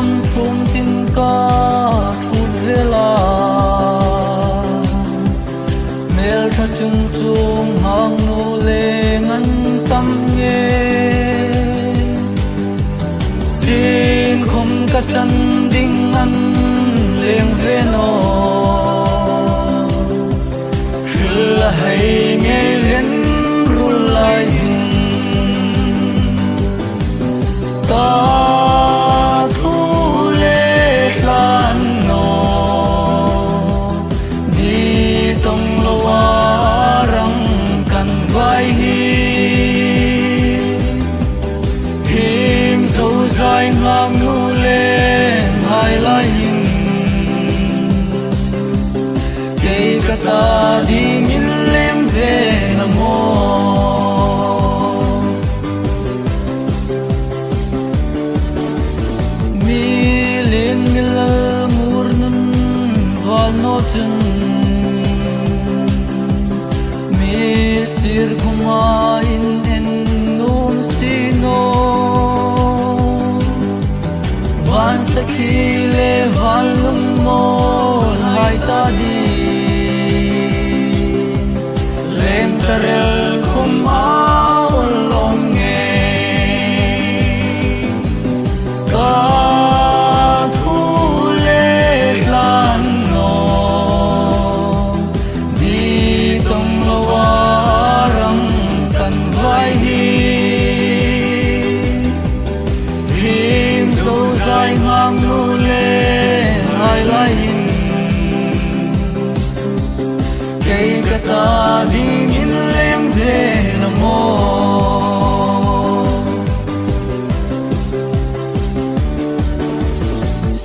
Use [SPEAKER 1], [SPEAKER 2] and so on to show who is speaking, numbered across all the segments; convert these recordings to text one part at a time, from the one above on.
[SPEAKER 1] lam thum tin ka thut vela mel tha chung chung hang nu le ngan tam nge sin khom ka san ding an leng ve no shil hai nge len rul lai ta thu le lan no di tong lo wa rang kan vai hi him so zai ngam nu le hai lai hin ke ka ta di min lem ve na mo Noten mi sir kuma in en num sino van sakile valum mo hai ta di len tarel kuma long nge ka thu le lan ai ngang nu le ai lai hin kei ka ta ding in lem ve na mo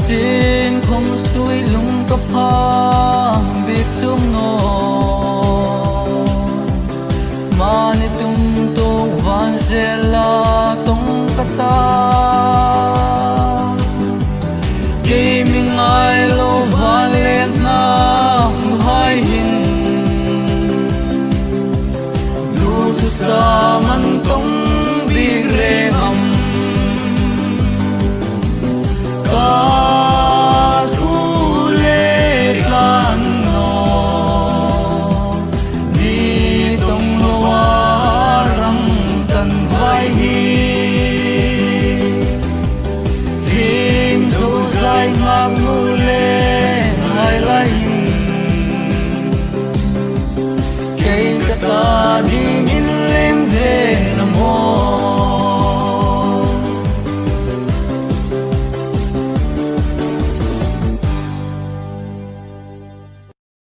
[SPEAKER 1] sin khom sui lung ka pha bik chum no mani tum to van zela tong ka ta gaming I love valet na hai hin du tu sa man